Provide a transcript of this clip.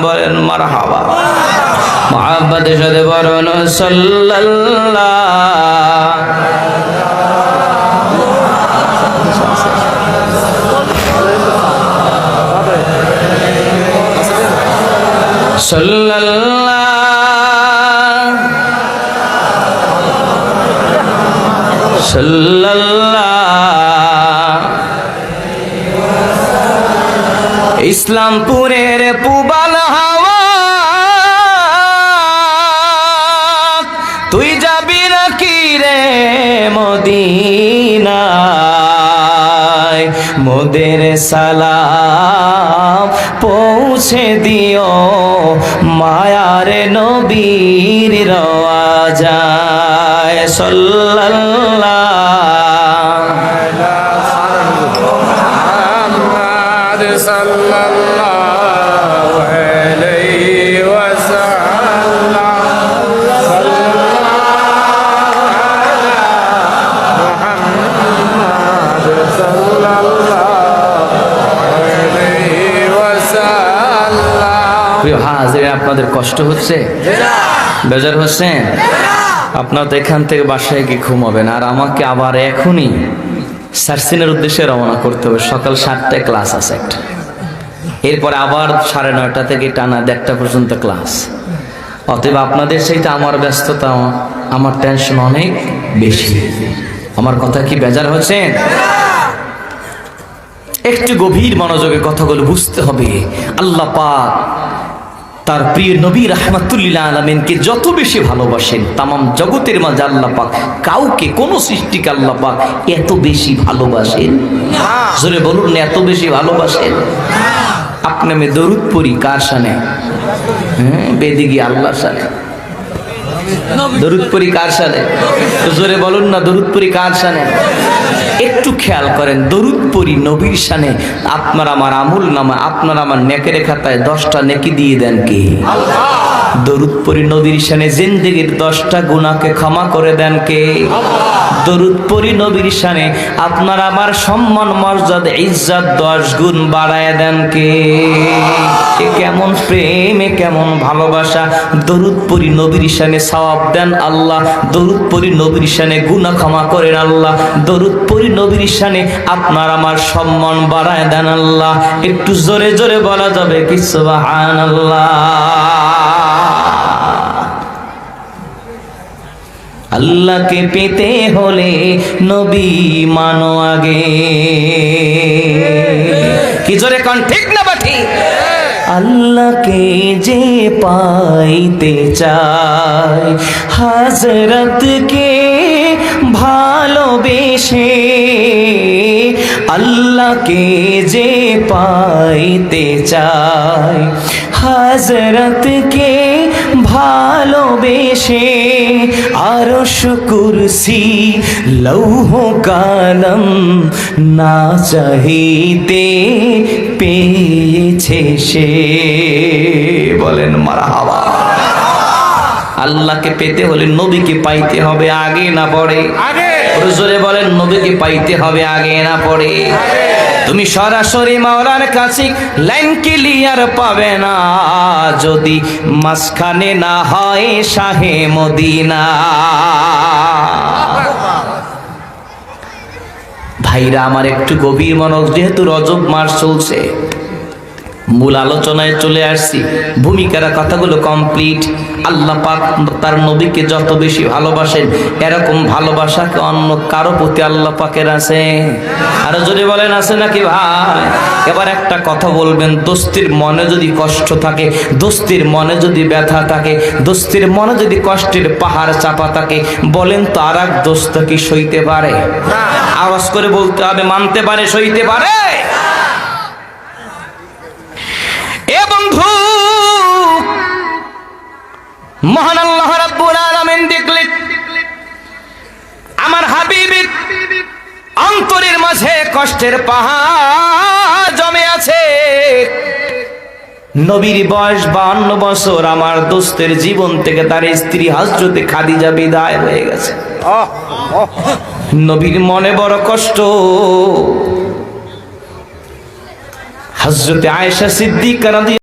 বলেন মারহাবা। মুহাব্বতের সাথে বলুন সাল্লাল্লাহু ইসলামপুরের পুবাল হাওয়া তুই যাবি নাকি রে মদিনায়, মোদের সালাম পৌঁছে দিও মায়ার নবীর রওয়াজায় সাল্লাল্লাহু sallallahu alayhi wa sallam Muhammad sallallahu alayhi wa sallam। প্রিয় হাজির, আপনাদের কষ্ট হচ্ছে, বেজার হচ্ছে? আপনারা তো এখান থেকে বাসায় গিয়ে ঘুমাবেন, আর আমাকে আবার এখনই সার্সিনের উদ্দেশ্যে রওনা করতে হবে। সকাল 7টায় ক্লাস আছে একটা, এরপরে আবার 9:30 থেকে টানা 1:30 পর্যন্ত ক্লাস। অতএব আপনাদের সেইটা আমার ব্যস্ততা, আমার টেনশন অনেক বেশি। আমার কথা কি বেজার হচ্ছে? একটু গভীর মনোযোগে কথাগুলো বুঝতে হবে। আল্লাহ পাক তার প্রিয় নবী রাহমাতুল্লিল আলামিনকে যত বেশি ভালোবাসেন, তামাম জগতের মাঝে আল্লাহ পাক কাউকে, কোন সৃষ্টিকে আল্লাহ পাক এত বেশি ভালোবাসেন? জোরে বলুন, এত বেশি ভালোবাসেন। আপনি আমি দরুদ পড়ি কার শানে? বেদিগি আল্লাহর শানে। দরুদ পড়ি কার শানে? জোরে বলুন না, দরুদ পড়ি কার শানে? একটু খেয়াল করেন, দরুদ পড়ি নবীর শানে। আপনার আমার আমল নামা, আপনার আমার নেকের খাতায় 10টা নেকি দিয়ে দেন কে? আল্লাহ। দরুদ পড়ি নবীর শানে, জিন্দেগির 10টা গুনাহকে ক্ষমা করে দেন কে? আল্লাহ। দরুদ পড়ি নবীর শানে, আপনার আমার সম্মান মর্যাদা ইজ্জত 10 গুণ বাড়ায় দেন কে? কেমন প্রেম, কেমন ভালোবাসা! দরুদ পড়ি নবীর শানে, সওয়াব দেন আল্লাহ। দরুদ পড়ি নবীর শানে, গুনাহ ক্ষমা করেন আল্লাহ। দরুদ পড়ি নবীর শানে, আপনার আমার সম্মান বাড়ায় দেন আল্লাহ। একটু জোরে জোরে বলা যাবে কি সুবহানাল্লাহ? আল্লাহকে পেতে হলে নবী মানো আগে। কি জোরে কোন, ঠিক না বাঠি? আল্লাহকে যে পাইতে চায়, হযরতকে ভালোবেসে, আল্লাহকে যে পাইতে চায়, হযরতকে ভালোবেসে, আরশ কুরসি লৌহ কালাম না চাহিতে পেয়েছে সে। বলেন মারহাবা। আল্লাহকে পেতে হলে নবীকে পাইতে হবে আগে না পরে? আগে। জোরে বলেন, নবীকে পাইতে হবে আগে না পরে? তুমি সরাসরি মাওলার কাছে লাইন ক্লিয়ার পাবে না যদি মাঝখানে না হয় শাহে মদিনা। ভাইরা আমার, একটু গভীর মনোযোগ, যেহেতু রজব মাস চলছে, মূল আলোচনায় চলে আসছি। ভূমিকার কথাগুলো কমপ্লিট। আল্লাহ পাক তার নবীকে যত বেশি ভালোবাসেন, এরকম ভালোবাসাকে অন্য কারো প্রতি আল্লাহ পাকের আছে? আরো যদি বলেন, আছে নাকি ভাই? এবার একটা কথা বলবেন, দোস্তির মনে যদি কষ্ট থাকে, দোস্তির মনে যদি ব্যথা থাকে, দোস্তির মনে যদি কষ্টের পাহাড় চাপা থাকে, বলেন তো আর এক দোস্ত কি সইতে পারে? আওয়াজ করে বলতে হবে, মানতে পারে, সইতে পারে? মহান আল্লাহ রাব্বুল আলামিন দেখলেন আমার হাবিবের অন্তরের মাঝে কষ্টের পাহাড় জমে আছে। নবীর বয়স 52 বছর, আমার দোস্তের জীবন থেকে তার স্ত্রী হযরতে খাদিজা বিদায় হয়ে গেছে। নবীর মনে বড় কষ্ট। হযরতে আয়েশা সিদ্দিকা রাদিয়াল্লাহু